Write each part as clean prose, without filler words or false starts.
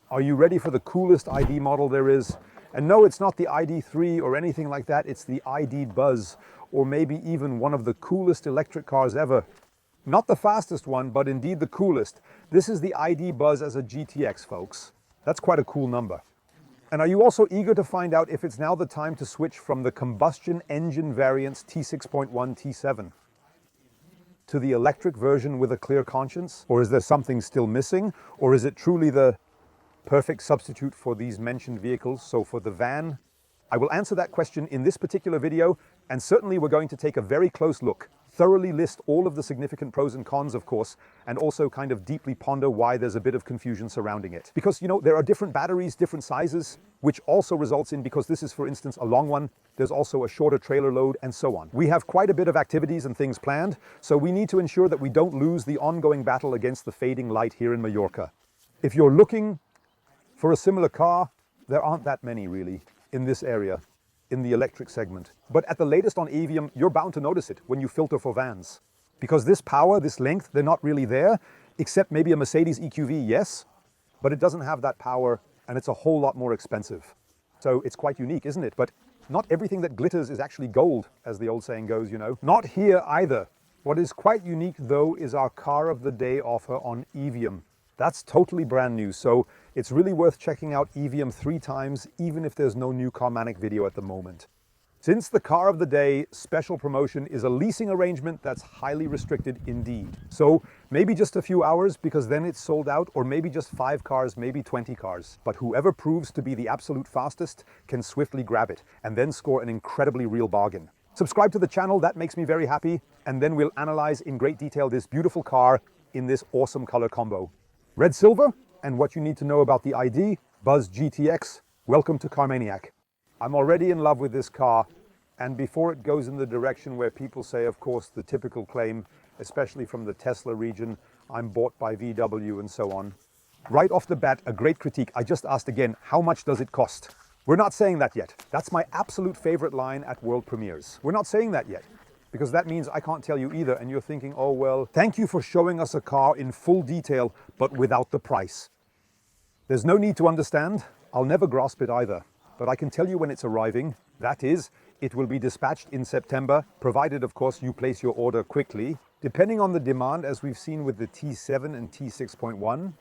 Are you ready for the coolest ID model there is? And no, it's not the ID3 or anything like that, it's the ID Buzz, or maybe even one of the coolest electric cars ever. Not the fastest one, but indeed the coolest. This is the ID Buzz as a GTX, folks. That's quite a cool number. And are you also eager to find out if it's now the time to switch from the combustion engine variant's T6.1 T7 to the electric version with a clear conscience? Or is there something still missing? Or is it truly the perfect substitute for these mentioned vehicles, so for the van? I will answer that question in this particular video, and certainly we're going to take a very close look, thoroughly list all of the significant pros and cons, of course, and also kind of deeply ponder why there's a bit of confusion surrounding it. Because, you know, there are different batteries, different sizes, which also results in, because this is, for instance, a long one, there's also a shorter trailer load, and so on. We have quite a bit of activities and things planned, so we need to ensure that we don't lose the ongoing battle against the fading light here in Mallorca. If you're looking for a similar car, there aren't that many really in this area, in the electric segment. But at the latest on Avium, you're bound to notice it when you filter for vans. Because this power, this length, they're not really there, except maybe a Mercedes EQV, yes, but it doesn't have that power and it's a whole lot more expensive. So it's quite unique, isn't it? But not everything that glitters is actually gold, as the old saying goes, you know. Not here either. What is quite unique though is our car of the day offer on Avium. That's totally brand new, so it's really worth checking out Avium 3 times, even if there's no new Carmanic video at the moment. Since the car of the day special promotion is a leasing arrangement that's highly restricted indeed. So maybe just a few hours, because then it's sold out, or maybe just 5 cars, maybe 20 cars. But whoever proves to be the absolute fastest can swiftly grab it, and then score an incredibly real bargain. Subscribe to the channel, that makes me very happy, and then we'll analyze in great detail this beautiful car in this awesome color combo. Red Silver, and what you need to know about the ID Buzz GTX. Welcome to Maniac. I'm already in love with this car, and before it goes in the direction where people say, of course, the typical claim, especially from the Tesla region, I'm bought by VW and so on. Right off the bat, a great critique. I just asked again, how much does it cost? We're not saying that yet. That's my absolute favorite line at world premieres. We're not saying that yet, because that means I can't tell you either, and you're thinking, oh well, thank you for showing us a car in full detail, but without the price. There's no need to understand. I'll never grasp it either, but I can tell you when it's arriving. That is, it will be dispatched in September, provided of course you place your order quickly. Depending on the demand, as we've seen with the T7 and T6.1,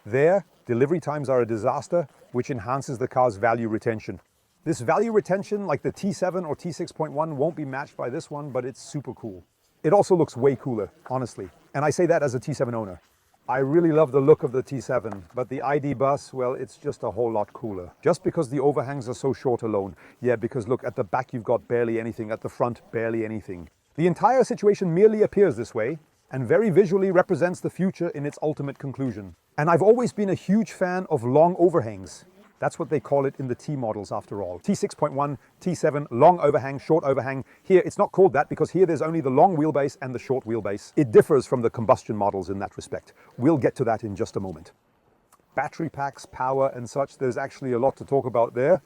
there, delivery times are a disaster, which enhances the car's value retention. This value retention, like the T7 or T6.1, won't be matched by this one, but it's super cool. It also looks way cooler, honestly. And I say that as a T7 owner. I really love the look of the T7, but the ID Buzz, well, it's just a whole lot cooler. Just because the overhangs are so short alone. Yeah, because look, at the back you've got barely anything, at the front barely anything. The entire situation merely appears this way, and very visually represents the future in its ultimate conclusion. And I've always been a huge fan of long overhangs. That's what they call it in the T models after all. T6.1, T7, long overhang, short overhang. Here it's not called that because here there's only the long wheelbase and the short wheelbase. It differs from the combustion models in that respect. We'll get to that in just a moment. Battery packs, power and such, there's actually a lot to talk about there.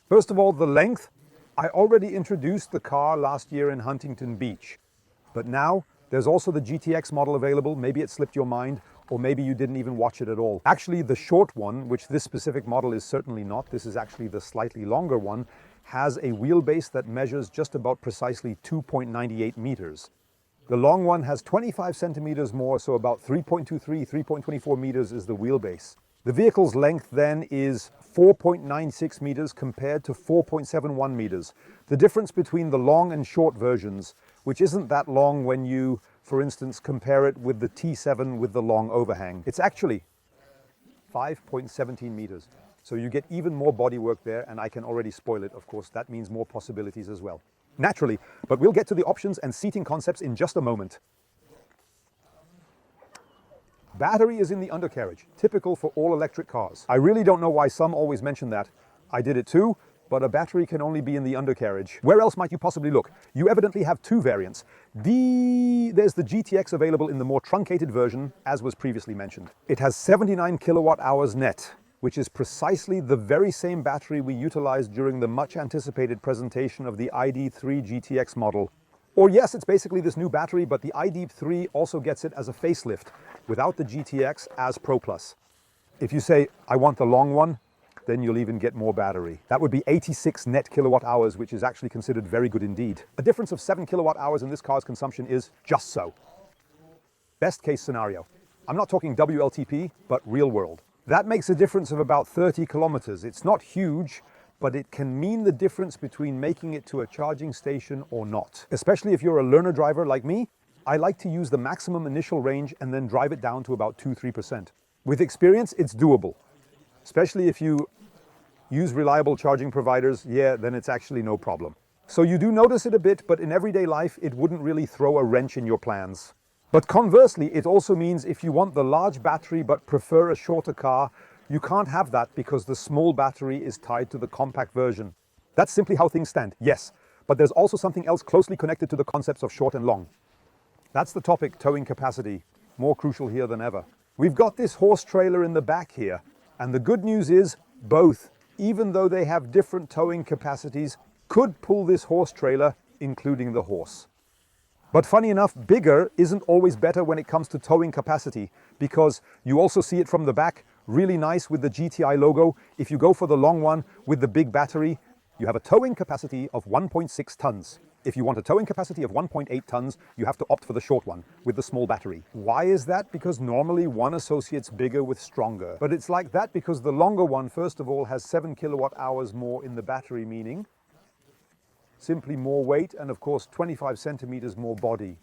First of all, the length. I already introduced the car last year in Huntington Beach. But now there's also the GTX model available. Maybe it slipped your mind, or maybe you didn't even watch it at all. Actually, the short one, which this specific model is certainly not, this is actually the slightly longer one, has a wheelbase that measures just about precisely 2.98 meters. The long one has 25 centimeters more, so about 3.23, 3.24 meters is the wheelbase. The vehicle's length then is 4.96 meters compared to 4.71 meters. The difference between the long and short versions, which isn't that long when you, for instance, compare it with the T7 with the long overhang. It's actually 5.17 meters. So you get even more bodywork there, and I can already spoil it, of course. That means more possibilities as well. Naturally, but we'll get to the options and seating concepts in just a moment. Battery is in the undercarriage, typical for all electric cars. I really don't know why some always mention that. I did it too, but a battery can only be in the undercarriage. Where else might you possibly look? You evidently have 2 variants. There's the GTX available in the more truncated version, as was previously mentioned. It has 79 kilowatt hours net, which is precisely the very same battery we utilized during the much anticipated presentation of the ID3 GTX model. Or yes, it's basically this new battery, but the ID3 also gets it as a facelift, without the GTX as Pro Plus. If you say, I want the long one, then you'll even get more battery. That would be 86 net kilowatt hours, which is actually considered very good indeed. A difference of 7 kilowatt hours in this car's consumption is just so. Best case scenario. I'm not talking WLTP, but real world. That makes a difference of about 30 kilometers. It's not huge, but it can mean the difference between making it to a charging station or not. Especially if you're a learner driver like me, I like to use the maximum initial range and then drive it down to about 2-3%. With experience, it's doable. Especially if you use reliable charging providers, then it's actually no problem. So you do notice it a bit, but in everyday life, it wouldn't really throw a wrench in your plans. But conversely, it also means if you want the large battery but prefer a shorter car, you can't have that because the small battery is tied to the compact version. That's simply how things stand, yes. But there's also something else closely connected to the concepts of short and long. That's the topic, towing capacity, more crucial here than ever. We've got this horse trailer in the back here, and the good news is both, even though they have different towing capacities, could pull this horse trailer, including the horse. But funny enough, bigger isn't always better when it comes to towing capacity, because you also see it from the back, really nice with the GTI logo. If you go for the long one with the big battery, you have a towing capacity of 1.6 tons. If you want a towing capacity of 1.8 tons, you have to opt for the short one with the small battery. Why is that? Because normally one associates bigger with stronger. But it's like that because the longer one, first of all, has 7 kilowatt hours more in the battery, meaning simply more weight and of course 25 centimeters more body.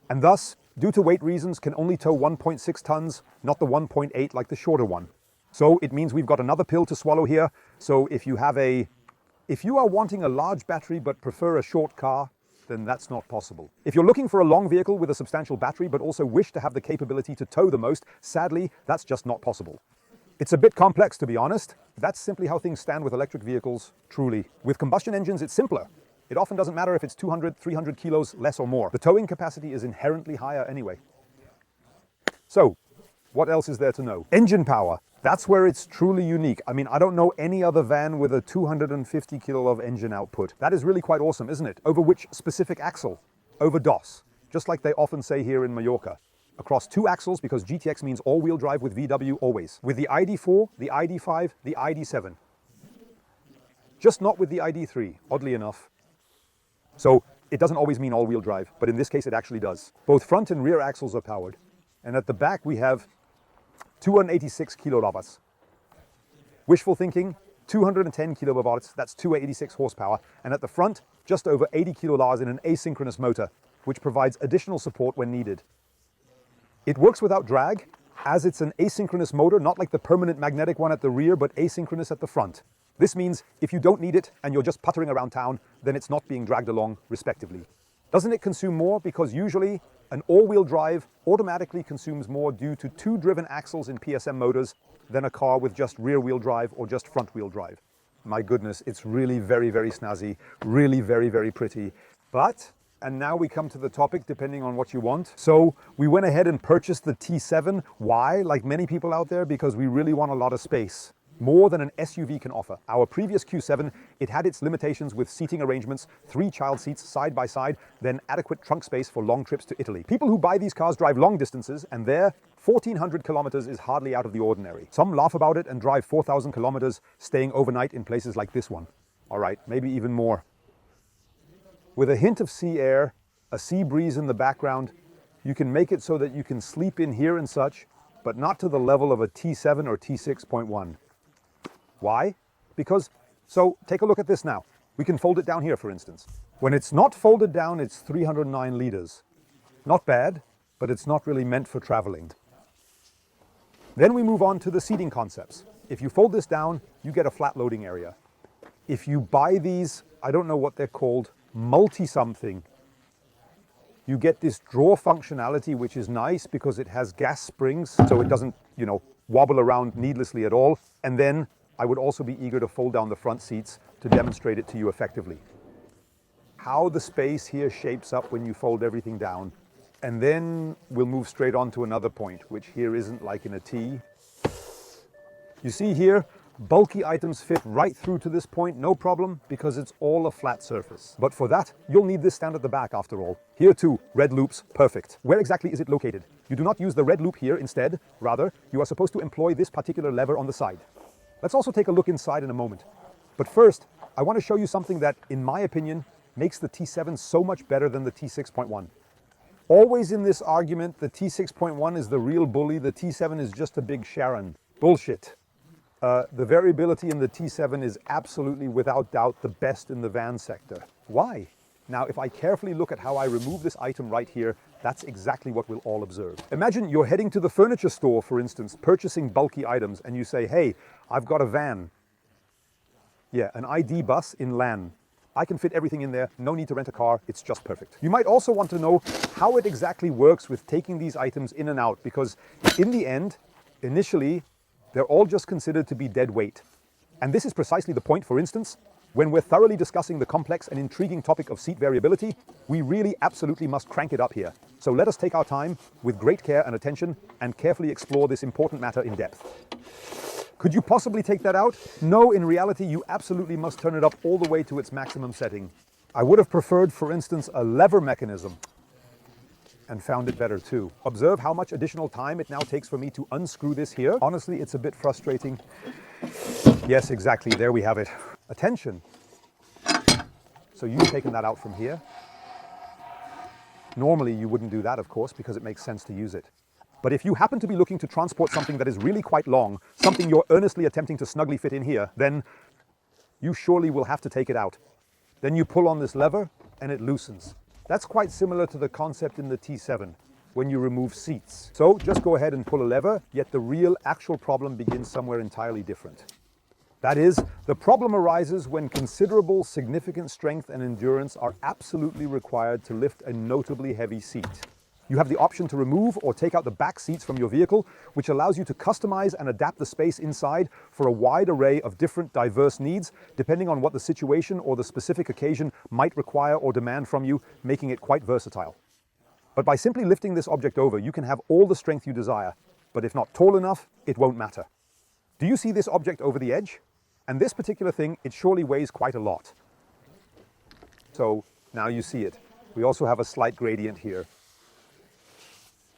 And thus, due to weight reasons, can only tow 1.6 tons, not the 1.8 like the shorter one. So it means we've got another pill to swallow here. So if you are wanting a large battery but prefer a short car, then that's not possible. If you're looking for a long vehicle with a substantial battery but also wish to have the capability to tow the most, sadly, that's just not possible. It's a bit complex, to be honest. That's simply how things stand with electric vehicles, truly. With combustion engines, it's simpler. It often doesn't matter if it's 200, 300 kilos, less or more. The towing capacity is inherently higher anyway. So, what else is there to know? Engine power. That's where it's truly unique. I mean, I don't know any other van with a 250 kilo of engine output. That is really quite awesome, isn't it? Over which specific axle? Over DOS. Just like they often say here in Mallorca. Across 2 axles, because GTX means all-wheel drive with VW always. With the ID4, the ID5, the ID7. Just not with the ID3, oddly enough. So it doesn't always mean all-wheel drive, but in this case it actually does. Both front and rear axles are powered. And at the back we have 286 kilowatts. Wishful thinking, 210 kilowatts, that's 286 horsepower. And at the front, just over 80 kilowatts in an asynchronous motor, which provides additional support when needed. It works without drag, as it's an asynchronous motor, not like the permanent magnetic one at the rear, but asynchronous at the front. This means if you don't need it and you're just puttering around town, then it's not being dragged along, respectively. Doesn't it consume more? Because usually an all-wheel drive automatically consumes more due to 2 driven axles in PSM motors than a car with just rear-wheel drive or just front-wheel drive. My goodness, it's really very, very snazzy, really very, very pretty. But, and now we come to the topic depending on what you want. So we went ahead and purchased the T7. Why? Like many people out there, because we really want a lot of space. More than an SUV can offer. Our previous Q7, it had its limitations with seating arrangements, 3 child seats side by side, then adequate trunk space for long trips to Italy. People who buy these cars drive long distances, and there, 1,400 kilometers is hardly out of the ordinary. Some laugh about it and drive 4,000 kilometers, staying overnight in places like this one. All right, maybe even more. With a hint of sea air, a sea breeze in the background, you can make it so that you can sleep in here and such, but not to the level of a T7 or T6.1. Why? Because, so take a look at this now. We can fold it down here, for instance. When it's not folded down, it's 309 liters. Not bad, but it's not really meant for traveling. Then we move on to the seating concepts. If you fold this down, you get a flat loading area. If you buy these, I don't know what they're called, multi-something, you get this drawer functionality, which is nice because it has gas springs, so it doesn't, wobble around needlessly at all. And then I would also be eager to fold down the front seats to demonstrate it to you effectively. How the space here shapes up when you fold everything down. And then we'll move straight on to another point, which here isn't like in a T. You see here, Bulky items fit right through to this point, no problem, because it's all a flat surface. But for that, you'll need this stand at the back after all. Here too, red loops, perfect. Where exactly is it located? You do not use the red loop here instead. Rather, you are supposed to employ this particular lever on the side. Let's also take a look inside in a moment. But first, I want to show you something that, in my opinion, makes the T7 so much better than the T6.1. Always in this argument, the T6.1 is the real bully, the T7 is just a big Sharon. Bullshit. The variability in the T7 is absolutely, without doubt, the best in the van sector. Why? Now, if I carefully look at how I remove this item right here, that's exactly what we'll all observe. Imagine you're heading to the furniture store, for instance, purchasing bulky items, and you say, hey, I've got a van. Yeah, an ID bus in LAN. I can fit everything in there, no need to rent a car, it's just perfect. You might also want to know how it exactly works with taking these items in and out, because in the end, initially, they're all just considered to be dead weight. And this is precisely the point, for instance, when we're thoroughly discussing the complex and intriguing topic of seat variability, we really absolutely must crank it up here. So let us take our time with great care and attention and carefully explore this important matter in depth. Could you possibly take that out? No, in reality, you absolutely must turn it up all the way to its maximum setting. I would have preferred, for instance, a lever mechanism, and found it better too. Observe how much additional time it now takes for me to unscrew this here. Honestly, it's a bit frustrating. Yes, exactly, there we have it. Attention. So you've taken that out from here. Normally you wouldn't do that, of course, because it makes sense to use it. But if you happen to be looking to transport something that is really quite long, something you're earnestly attempting to snugly fit in here, then you surely will have to take it out. Then you pull on this lever and it loosens. That's quite similar to the concept in the T7, when you remove seats. So just go ahead and pull a lever, yet the real actual problem begins somewhere entirely different. That is, the problem arises when considerable significant strength and endurance are absolutely required to lift a notably heavy seat. You have the option to remove or take out the back seats from your vehicle, which allows you to customize and adapt the space inside for a wide array of different diverse needs, depending on what the situation or the specific occasion might require or demand from you, making it quite versatile. But by simply lifting this object over, you can have all the strength you desire, but if not tall enough, it won't matter. Do you see this object over the edge? And this particular thing, it surely weighs quite a lot. So now you see it. We also have a slight gradient here.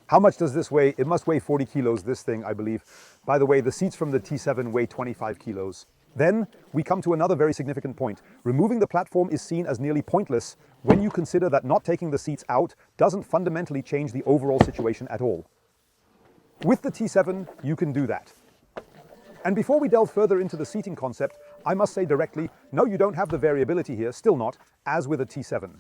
How much does this weigh? It must weigh 40 kilos, this thing, I believe. By the way, the seats from the T7 weigh 25 kilos. Then we come to another very significant point. Removing the platform is seen as nearly pointless when you consider that not taking the seats out doesn't fundamentally change the overall situation at all. With the T7, you can do that. And before we delve further into the seating concept, I must say directly, no, you don't have the variability here, still not, as with a T7.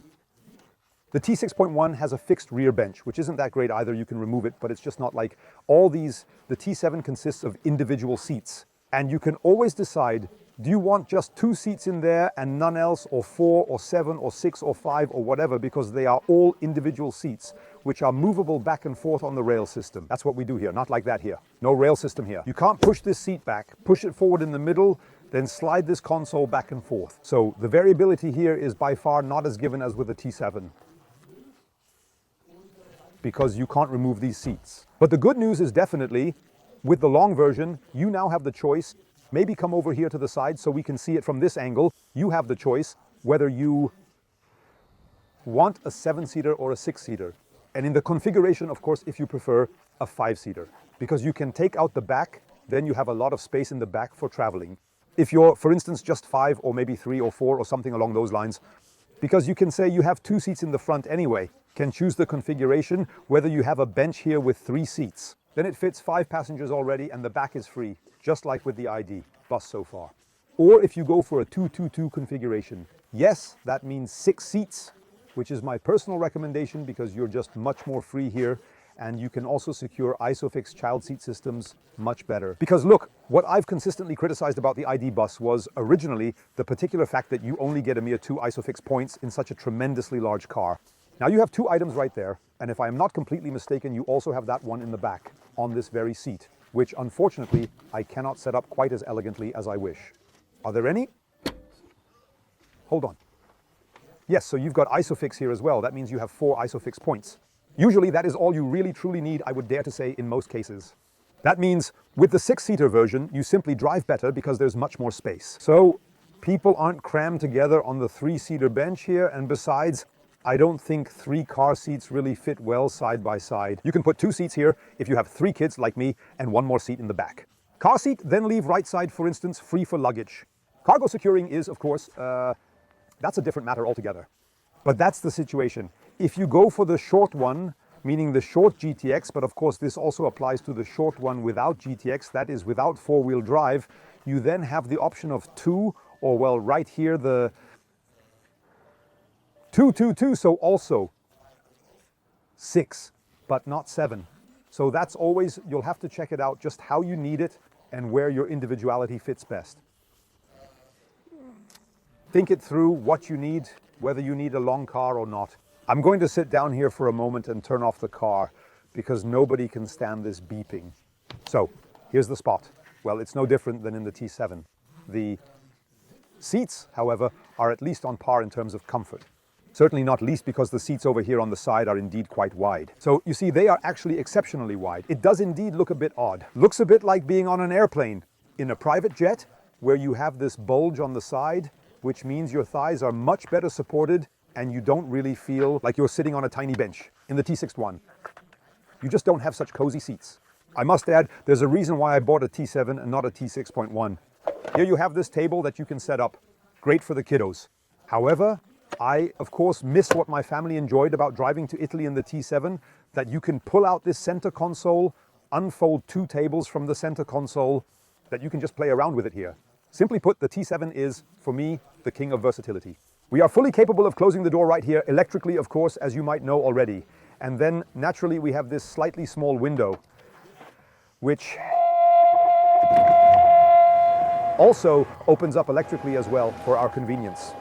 The T6.1 has a fixed rear bench, which isn't that great either. You can remove it, but it's just not like all these. The T7 consists of individual seats, and you can always decide, do you want just 2 seats in there and none else, or 4 or 7 or 6 or 5 or whatever, because they are all individual seats, which are movable back and forth on the rail system. That's what we do here, not like that here. No rail system here. You can't push this seat back, push it forward in the middle, then slide this console back and forth. So the variability here is by far not as given as with the T7, because you can't remove these seats. But the good news is definitely, with the long version, you now have the choice. Maybe come over here to the side so we can see it from this angle. You have the choice whether you want a 7-seater or a 6-seater. And in the configuration, of course, if you prefer a 5-seater, because you can take out the back, then you have a lot of space in the back for traveling. If you're, for instance, just 5 or maybe 3 or 4 or something along those lines, because you can say you have 2 seats in the front anyway, can choose the configuration, whether you have a bench here with 3 seats. Then it fits 5 passengers already and the back is free, just like with the ID bus so far. Or if you go for a 2-2-2 configuration, yes, that means 6 seats, which is my personal recommendation because you're just much more free here, and you can also secure ISOFIX child seat systems much better. Because look, what I've consistently criticized about the ID bus was originally the particular fact that you only get a mere 2 ISOFIX points in such a tremendously large car. Now you have 2 items right there, and if I am not completely mistaken, you also have that one in the back on this very seat, which unfortunately I cannot set up quite as elegantly as I wish. Are there any? Hold on. Yes, so you've got ISOFIX here as well. That means you have 4 ISOFIX points. Usually that is all you really truly need, I would dare to say, in most cases. That means with the 6-seater version, you simply drive better because there's much more space. So people aren't crammed together on the 3-seater bench here, and besides, I don't think 3 car seats really fit well side by side. You can put 2 seats here if you have 3 kids like me and 1 more seat in the back. Car seat, then leave right side, for instance, free for luggage. Cargo securing is, of course, that's a different matter altogether. But that's the situation. If you go for the short one, meaning the short GTX, but of course this also applies to the short one without GTX, that is without 4-wheel drive, you then have the option of 2, or well, right here, the 2, so also 6, but not 7. So that's always, you'll have to check it out, just how you need it and where your individuality fits best. Think it through, what you need, whether you need a long car or not. I'm going to sit down here for a moment and turn off the car because nobody can stand this beeping. So here's the spot. Well, it's no different than in the T7. The seats, however, are at least on par in terms of comfort. Certainly not least because the seats over here on the side are indeed quite wide. So you see, they are actually exceptionally wide. It does indeed look a bit odd. Looks a bit like being on an airplane in a private jet where you have this bulge on the side, which means your thighs are much better supported and you don't really feel like you're sitting on a tiny bench. In the T61, you just don't have such cozy seats. I must add, there's a reason why I bought a T7 and not a T6.1. Here you have this table that you can set up. Great for the kiddos. However, I, of course, miss what my family enjoyed about driving to Italy in the T7, that you can pull out this center console, unfold 2 tables from the center console, that you can just play around with it here. Simply put, the T7 is, for me, the king of versatility. We are fully capable of closing the door right here, electrically, of course, as you might know already. And then, naturally, we have this slightly small window, which also opens up electrically as well for our convenience.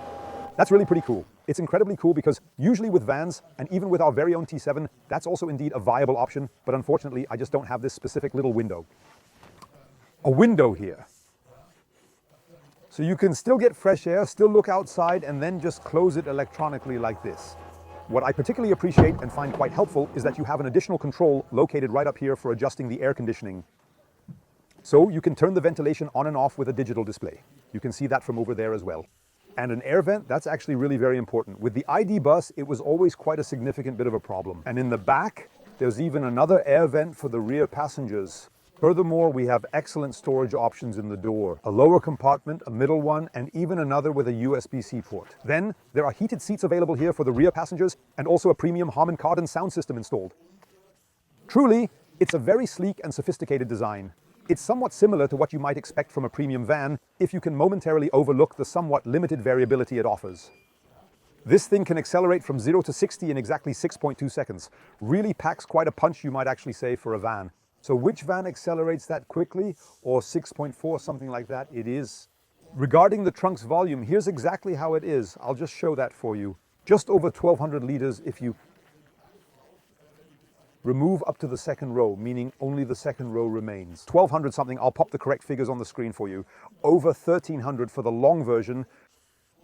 That's really pretty cool. It's incredibly cool because usually with vans, and even with our very own T7, that's also indeed a viable option, but unfortunately, I just don't have this specific little window. A window here. So you can still get fresh air, still look outside, and then just close it electronically like this. What I particularly appreciate and find quite helpful is that you have an additional control located right up here for adjusting the air conditioning. So you can turn the ventilation on and off with a digital display. You can see that from over there as well. And an air vent, that's actually really very important. With the ID Buzz, it was always quite a significant bit of a problem. And in the back, there's even another air vent for the rear passengers. Furthermore, we have excellent storage options in the door. A lower compartment, a middle one, and even another with a USB-C port. Then, there are heated seats available here for the rear passengers, and also a premium Harman Kardon sound system installed. Truly, it's a very sleek and sophisticated design. It's somewhat similar to what you might expect from a premium van if you can momentarily overlook the somewhat limited variability it offers. This thing can accelerate from 0 to 60 in exactly 6.2 seconds. Really packs quite a punch, you might actually say, for a van. So which van accelerates that quickly, or 6.4, something like that? It is. Regarding the trunk's volume, here's exactly how it is. I'll just show that for you. Just over 1,200 liters if you remove up to the second row, meaning only the second row remains. 1,200 something, I'll pop the correct figures on the screen for you. Over 1,300 for the long version.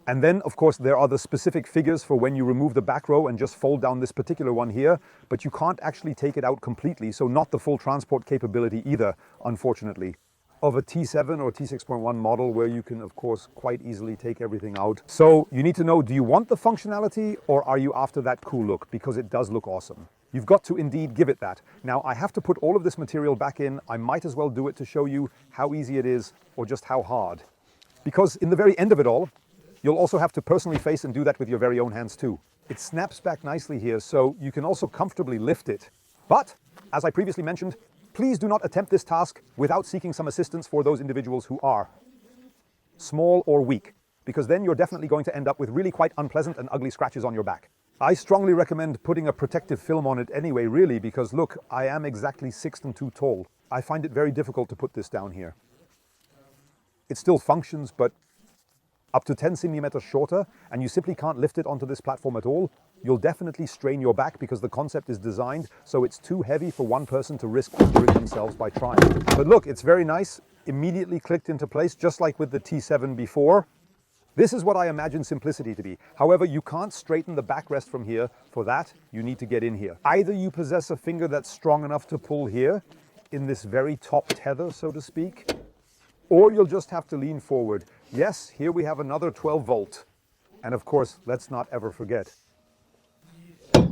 And then, of course, there are the specific figures for when you remove the back row and just fold down this particular one here, but you can't actually take it out completely, so not the full transport capability either, unfortunately, of a T7 or T6.1 model where you can, of course, quite easily take everything out. So you need to know, do you want the functionality or are you after that cool look? Because it does look awesome. You've got to indeed give it that. Now, I have to put all of this material back in. I might as well do it to show you how easy it is or just how hard. Because in the very end of it all, you'll also have to personally face and do that with your very own hands too. It snaps back nicely here, so you can also comfortably lift it. But, as I previously mentioned, please do not attempt this task without seeking some assistance for those individuals who are small or weak, because then you're definitely going to end up with really quite unpleasant and ugly scratches on your back. I strongly recommend putting a protective film on it anyway, really, because look, I am exactly 6'2" tall. I find it very difficult to put this down here. It still functions, but up to 10 centimeters shorter, and you simply can't lift it onto this platform at all, you'll definitely strain your back because the concept is designed so it's too heavy for one person to risk injuring themselves by trying. But look, it's very nice, immediately clicked into place, just like with the T7 before. This is what I imagine simplicity to be. However, you can't straighten the backrest from here. For that, you need to get in here. Either you possess a finger that's strong enough to pull here, in this very top tether, so to speak, or you'll just have to lean forward. Yes, here we have another 12 volt. And of course, let's not ever forget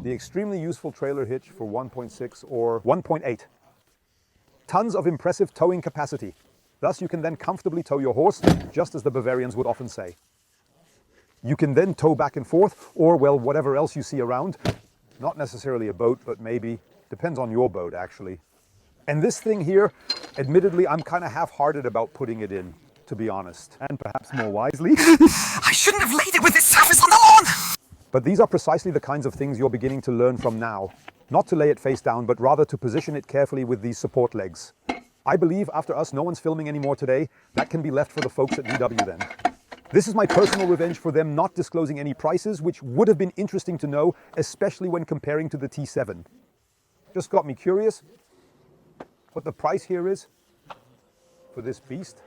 the extremely useful trailer hitch for 1.6 or 1.8. Tons of impressive towing capacity. Thus, you can then comfortably tow your horse, just as the Bavarians would often say. You can then tow back and forth, or, well, whatever else you see around. Not necessarily a boat, but maybe. Depends on your boat, actually. And this thing here, admittedly, I'm kind of half-hearted about putting it in, to be honest. And perhaps more wisely, I shouldn't have laid it with this surface on the lawn! But these are precisely the kinds of things you're beginning to learn from now. Not to lay it face down, but rather to position it carefully with these support legs. I believe after us, no one's filming anymore today. That can be left for the folks at VW then. This is my personal revenge for them not disclosing any prices, which would have been interesting to know, especially when comparing to the T7. Just got me curious what the price here is for this beast.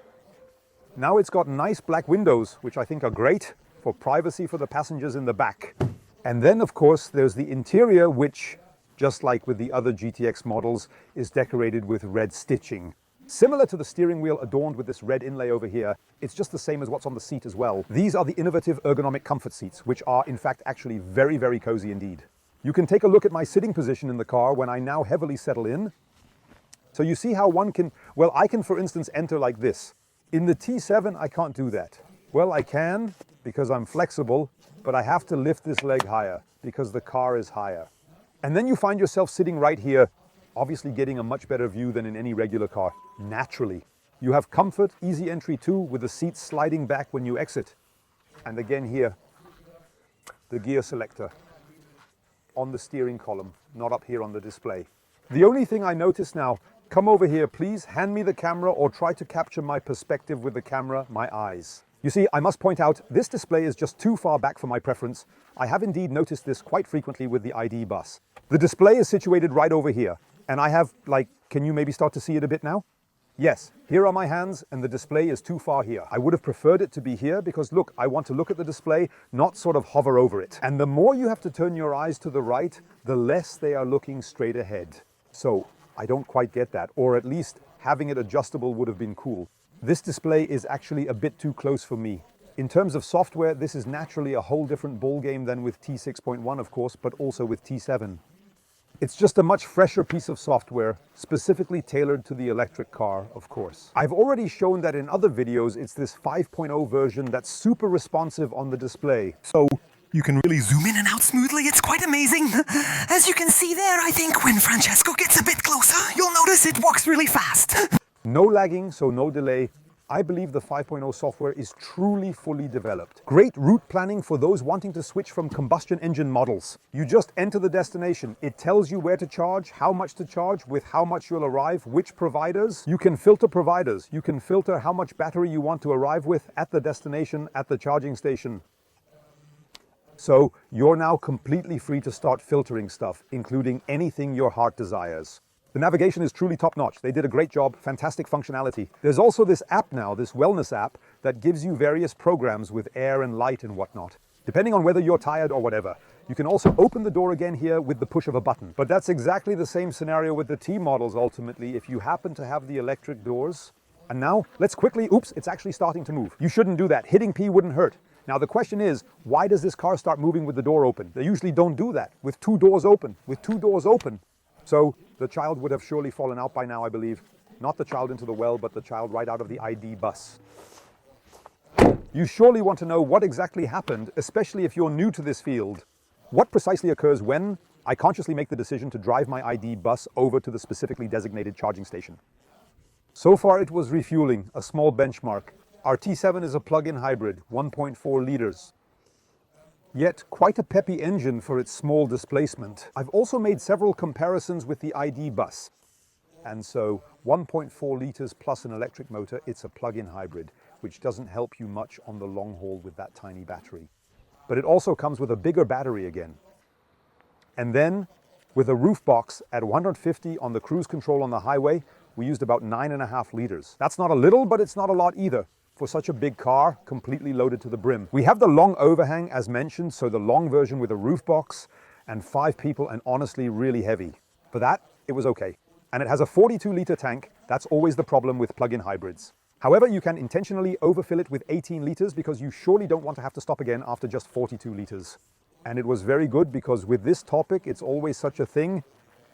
Now it's got nice black windows, which I think are great for privacy for the passengers in the back. And then, of course, there's the interior, which, just like with the other GTX models, is decorated with red stitching. Similar to the steering wheel adorned with this red inlay over here, it's just the same as what's on the seat as well. These are the innovative ergonomic comfort seats, which are in fact actually very, very cozy indeed. You can take a look at my sitting position in the car when I now heavily settle in. So you see how one can, well, I can, for instance, enter like this. In the T7, I can't do that. Well, I can, because I'm flexible, but I have to lift this leg higher, because the car is higher. And then you find yourself sitting right here, obviously getting a much better view than in any regular car, naturally. You have comfort, easy entry too, with the seats sliding back when you exit. And again here, the gear selector on the steering column, not up here on the display. The only thing I notice now, come over here, please, hand me the camera or try to capture my perspective with the camera, my eyes. You see, I must point out, this display is just too far back for my preference. I have indeed noticed this quite frequently with the ID Buzz. The display is situated right over here, and I have, can you maybe start to see it a bit now? Yes, here are my hands, and the display is too far here. I would have preferred it to be here because, look, I want to look at the display, not sort of hover over it. And the more you have to turn your eyes to the right, the less they are looking straight ahead. So, I don't quite get that, or at least having it adjustable would have been cool. This display is actually a bit too close for me. In terms of software, this is naturally a whole different ballgame than with T6.1, of course, but also with T7. It's just a much fresher piece of software, specifically tailored to the electric car, of course. I've already shown that in other videos, it's this 5.0 version that's super responsive on the display. So you can really zoom in and out smoothly. It's quite amazing. As you can see there, I think when Francesco gets a bit closer, you'll notice it walks really fast. No lagging, so no delay. I believe the 5.0 software is truly fully developed. Great route planning for those wanting to switch from combustion engine models. You just enter the destination. It tells you where to charge, how much to charge, with how much you'll arrive, which providers. You can filter providers. You can filter how much battery you want to arrive with at the destination, at the charging station. So you're now completely free to start filtering stuff, including anything your heart desires. The navigation is truly top-notch. They did a great job, fantastic functionality. There's also this app now, this wellness app, that gives you various programs with air and light and whatnot, depending on whether you're tired or whatever. You can also open the door again here with the push of a button. But that's exactly the same scenario with the T models ultimately, if you happen to have the electric doors. And now, let's quickly, oops, it's actually starting to move. You shouldn't do that. Hitting P wouldn't hurt. Now the question is, why does this car start moving with the door open? They usually don't do that, with two doors open, So the child would have surely fallen out by now, I believe. Not the child into the well, but the child right out of the ID Buzz. You surely want to know what exactly happened, especially if you're new to this field. What precisely occurs when I consciously make the decision to drive my ID Buzz over to the specifically designated charging station? So far it was refueling, a small benchmark. Our T7 is a plug-in hybrid, 1.4 liters. Yet quite a peppy engine for its small displacement. I've also made several comparisons with the ID Buzz. And so 1.4 liters plus an electric motor, it's a plug-in hybrid, which doesn't help you much on the long haul with that tiny battery. But it also comes with a bigger battery again. And then with a roof box at 150 on the cruise control on the highway, we used about 9.5 liters. That's not a little, but it's not a lot either for such a big car, completely loaded to the brim. We have the long overhang as mentioned, so the long version with a roof box and 5 people and honestly really heavy. For that, it was okay. And it has a 42-liter tank. That's always the problem with plug-in hybrids. However, you can intentionally overfill it with 18 liters because you surely don't want to have to stop again after just 42 liters. And it was very good because with this topic, it's always such a thing.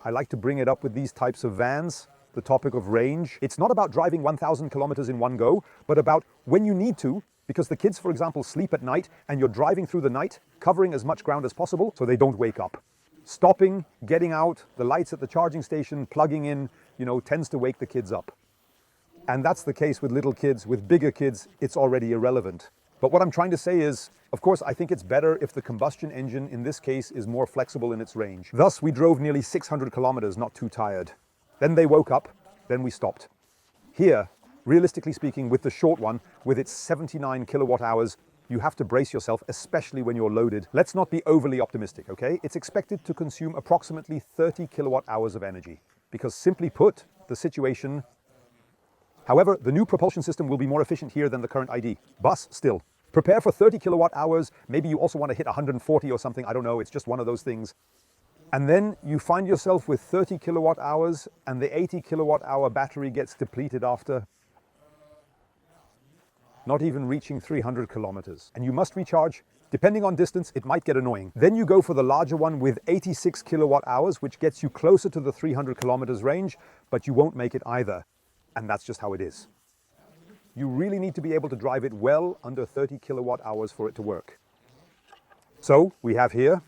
I like to bring it up with these types of vans, the topic of range. It's not about driving 1,000 kilometers in one go, but about when you need to, because the kids, for example, sleep at night and you're driving through the night, covering as much ground as possible so they don't wake up. Stopping, getting out, the lights at the charging station, plugging in, tends to wake the kids up. And that's the case with little kids. With bigger kids, it's already irrelevant. But what I'm trying to say is, of course, I think it's better if the combustion engine in this case is more flexible in its range. Thus, we drove nearly 600 kilometers, not too tired. Then they woke up, then we stopped. Here, realistically speaking, with the short one, with its 79 kilowatt hours, you have to brace yourself, especially when you're loaded. Let's not be overly optimistic, okay? It's expected to consume approximately 30 kilowatt hours of energy. Because simply put, the situation... However, the new propulsion system will be more efficient here than the current ID. Bus, still. Prepare for 30 kilowatt hours. Maybe you also want to hit 140 or something. I don't know. It's just one of those things. And then you find yourself with 30 kilowatt hours and the 80 kilowatt hour battery gets depleted after not even reaching 300 kilometers. And you must recharge. Depending on distance, it might get annoying. Then you go for the larger one with 86 kilowatt hours, which gets you closer to the 300 kilometers range, but you won't make it either. And that's just how it is. You really need to be able to drive it well under 30 kilowatt hours for it to work. So we have here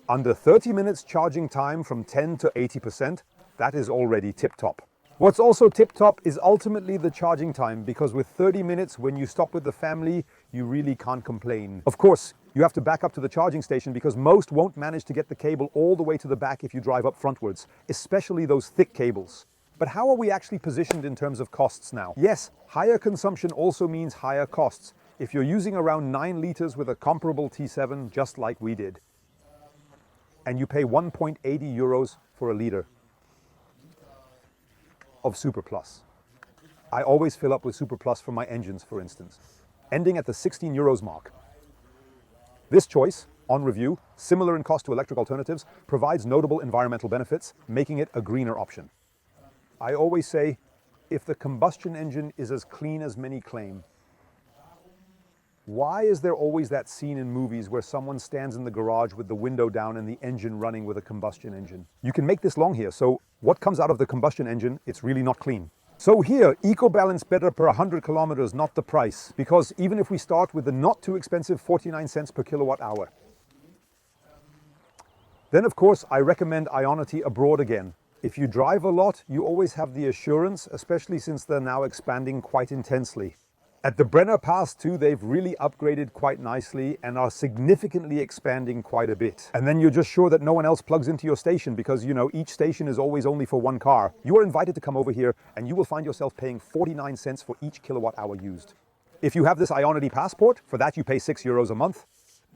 under 30 minutes charging time from 10 to 80%. That is already tip-top. What's also tip-top is ultimately the charging time, because with 30 minutes when you stop with the family, you really can't complain. Of course, you have to back up to the charging station because most won't manage to get the cable all the way to the back if you drive up frontwards, especially those thick cables. But how are we actually positioned in terms of costs now? Yes, higher consumption also means higher costs. If you're using around 9 liters with a comparable T7, just like we did, and you pay 1.80 euros for a liter of Super Plus. I always fill up with Super Plus for my engines, for instance, ending at the 16 euros mark. This choice, on review, similar in cost to electric alternatives, provides notable environmental benefits, making it a greener option. I always say, if the combustion engine is as clean as many claim, why is there always that scene in movies where someone stands in the garage with the window down and the engine running with a combustion engine? You can make this long here, so what comes out of the combustion engine, it's really not clean. So here, eco-balance better per 100 kilometers, not the price, because even if we start with the not too expensive 49 cents per kilowatt hour, then of course I recommend Ionity abroad again. If you drive a lot, you always have the assurance, especially since they're now expanding quite intensely. At the Brenner Pass too, they've really upgraded quite nicely and are significantly expanding quite a bit. And then you're just sure that no one else plugs into your station because, each station is always only for one car. You are invited to come over here and you will find yourself paying 49 cents for each kilowatt hour used. If you have this Ionity Passport, for that you pay 6 euros a month.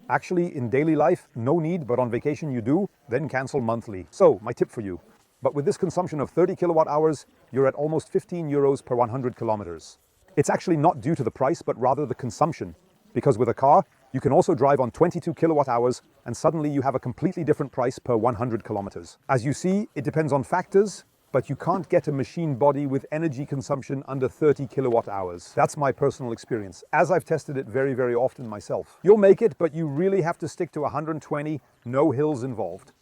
Actually, in daily life, no need, but on vacation you do, then cancel monthly. So, my tip for you. But with this consumption of 30 kilowatt hours, you're at almost 15 euros per 100 kilometers. It's actually not due to the price, but rather the consumption. Because with a car, you can also drive on 22 kilowatt hours, and suddenly you have a completely different price per 100 kilometers. As you see, it depends on factors, but you can't get a machine body with energy consumption under 30 kilowatt hours. That's my personal experience, as I've tested it very, very often myself. You'll make it, but you really have to stick to 120, no hills involved.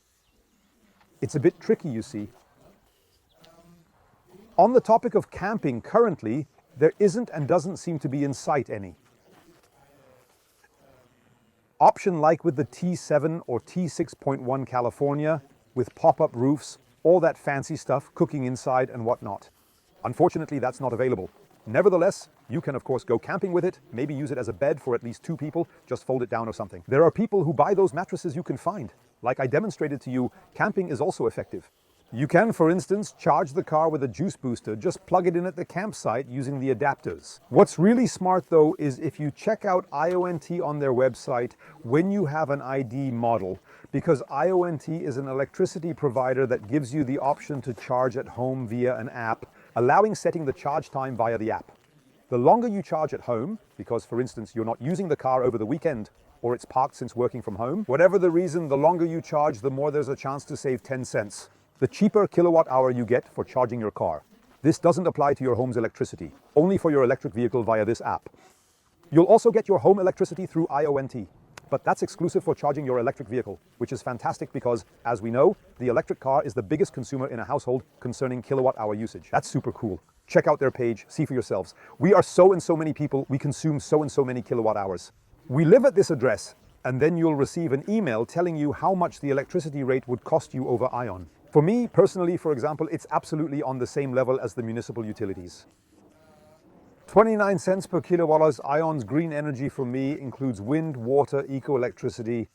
It's a bit tricky, you see. On the topic of camping, currently, there isn't and doesn't seem to be in sight any option like with the T7 or T6.1 California with pop-up roofs, all that fancy stuff, cooking inside and whatnot. Unfortunately, that's not available. Nevertheless, you can of course go camping with it, maybe use it as a bed for at least 2 people, just fold it down or something. There are people who buy those mattresses you can find. Like I demonstrated to you, camping is also effective. You can, for instance, charge the car with a juice booster, just plug it in at the campsite using the adapters. What's really smart though is if you check out IONT on their website when you have an ID model, because IONT is an electricity provider that gives you the option to charge at home via an app, allowing setting the charge time via the app. The longer you charge at home, because for instance you're not using the car over the weekend, or it's parked since working from home, whatever the reason, the longer you charge, the more there's a chance to save 10 cents. the cheaper kilowatt hour you get for charging your car. This doesn't apply to your home's electricity, only for your electric vehicle via this app. You'll also get your home electricity through IONT, but that's exclusive for charging your electric vehicle, which is fantastic because, as we know, the electric car is the biggest consumer in a household concerning kilowatt hour usage. That's super cool. Check out their page, see for yourselves. We are so and so many people, we consume so and so many kilowatt hours. We live at this address, and then you'll receive an email telling you how much the electricity rate would cost you over ION. For me, personally, for example, it's absolutely on the same level as the municipal utilities. 29 cents per kilowatt hours. ION's green energy for me includes wind, water, eco-electricity,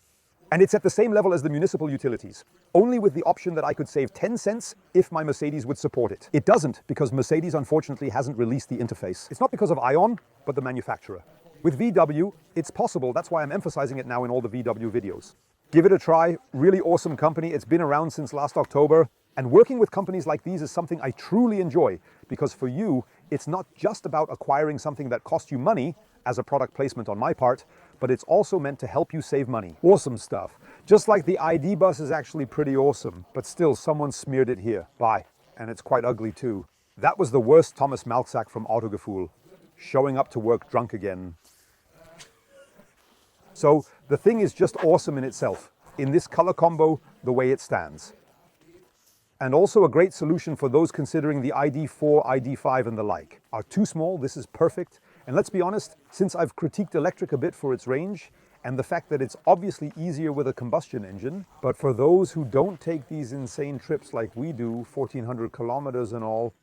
and it's at the same level as the municipal utilities, only with the option that I could save 10 cents if my Mercedes would support it. It doesn't, because Mercedes unfortunately hasn't released the interface. It's not because of ION, but the manufacturer. With VW, it's possible. That's why I'm emphasizing it now in all the VW videos. Give it a try. Really awesome company. It's been around since last October. And working with companies like these is something I truly enjoy, because for you, it's not just about acquiring something that costs you money as a product placement on my part, but it's also meant to help you save money. Awesome stuff. Just like the ID Buzz is actually pretty awesome, but still someone smeared it here. Bye. And it's quite ugly too. That was the worst Thomas Malczak from Autogefühl, showing up to work drunk again. So the thing is just awesome in itself, in this color combo, the way it stands. And also a great solution for those considering the ID4, ID5 and the like. Are too small, this is perfect. And let's be honest, since I've critiqued electric a bit for its range, and the fact that it's obviously easier with a combustion engine, but for those who don't take these insane trips like we do, 1400 kilometers and all,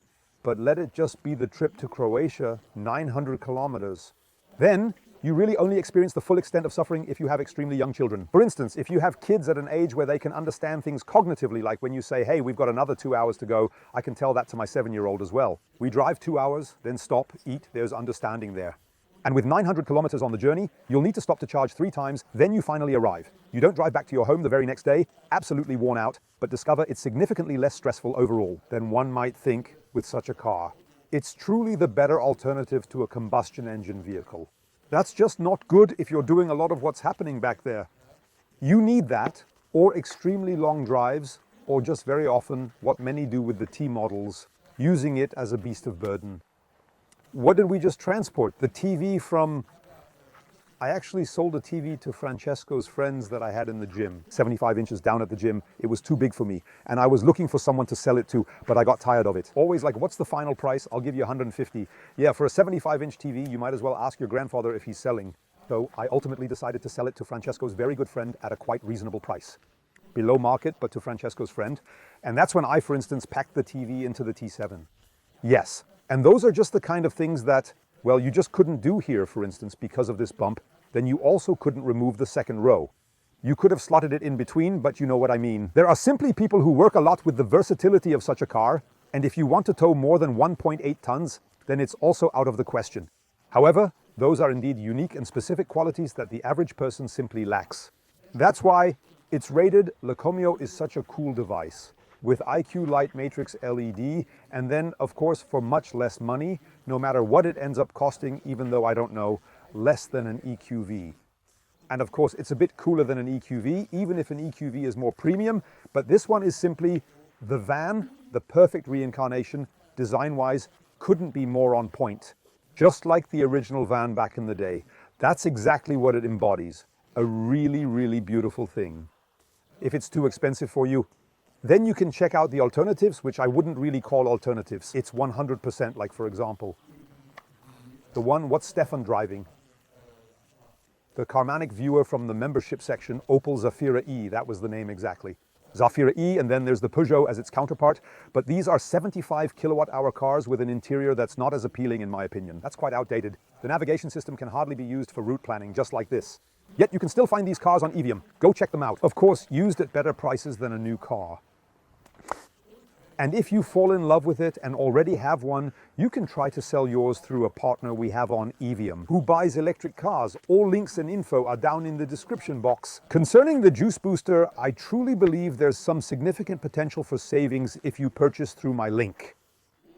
but let it just be the trip to Croatia, 900 kilometers, then you really only experience the full extent of suffering if you have extremely young children. For instance, if you have kids at an age where they can understand things cognitively, like when you say, hey, we've got another 2 hours to go, I can tell that to my 7-year-old as well. We drive 2 hours, then stop, eat, there's understanding there. And with 900 kilometers on the journey, you'll need to stop to charge 3 times, then you finally arrive. You don't drive back to your home the very next day, absolutely worn out, but discover it's significantly less stressful overall than one might think with such a car. It's truly the better alternative to a combustion engine vehicle. That's just not good if you're doing a lot of what's happening back there. You need that, or extremely long drives, or just very often what many do with the T models, using it as a beast of burden. What did we just transport? The TV from... I actually sold a TV to Francesco's friends that I had in the gym. 75 inches down at the gym. It was too big for me. And I was looking for someone to sell it to, but I got tired of it. Always like, what's the final price? I'll give you 150. Yeah, for a 75-inch TV, you might as well ask your grandfather if he's selling. So I ultimately decided to sell it to Francesco's very good friend at a quite reasonable price. Below market, but to Francesco's friend. And that's when I, for instance, packed the TV into the T7. Yes, and those are just the kind of things that, well, you just couldn't do here, for instance, because of this bump. Then you also couldn't remove the second row. You could have slotted it in between, but you know what I mean. There are simply people who work a lot with the versatility of such a car, and if you want to tow more than 1.8 tons, then it's also out of the question. However, those are indeed unique and specific qualities that the average person simply lacks. That's why it's rated Lacomio is such a cool device, with IQ Light Matrix LED, and then, of course, for much less money, no matter what it ends up costing, even though I don't know, less than an EQV. And of course, it's a bit cooler than an EQV, even if an EQV is more premium, but this one is simply the van, the perfect reincarnation, design-wise, couldn't be more on point. Just like the original van back in the day. That's exactly what it embodies. A really, really beautiful thing. If it's too expensive for you, then you can check out the alternatives, which I wouldn't really call alternatives. It's 100%, like for example, the one, what's Stefan driving? The Carmanic viewer from the membership section, Opel Zafira E, that was the name exactly. Zafira E, and then there's the Peugeot as its counterpart. But these are 75 kilowatt-hour cars with an interior that's not as appealing in my opinion. That's quite outdated. The navigation system can hardly be used for route planning, just like this. Yet you can still find these cars on Evium. Go check them out. Of course, used at better prices than a new car. And if you fall in love with it and already have one, you can try to sell yours through a partner we have on Evium, who buys electric cars. All links and info are down in the description box. Concerning the Juice Booster, I truly believe there's some significant potential for savings if you purchase through my link.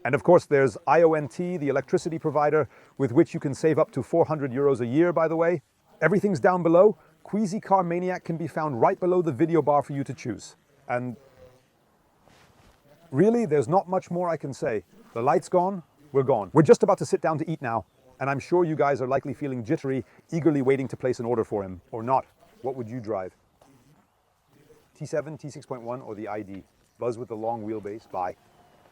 And of course, there's IONT, the electricity provider, with which you can save up to 400 euros a year, by the way. Everything's down below. Queasy Car Maniac can be found right below the video bar for you to choose. And Really, there's not much more I can say. The light's gone, we're gone. We're just about to sit down to eat now, and I'm sure you guys are likely feeling jittery, eagerly waiting to place an order for him. Or not. What would you drive? T7, T6.1, or the ID? Buzz with the long wheelbase. Bye.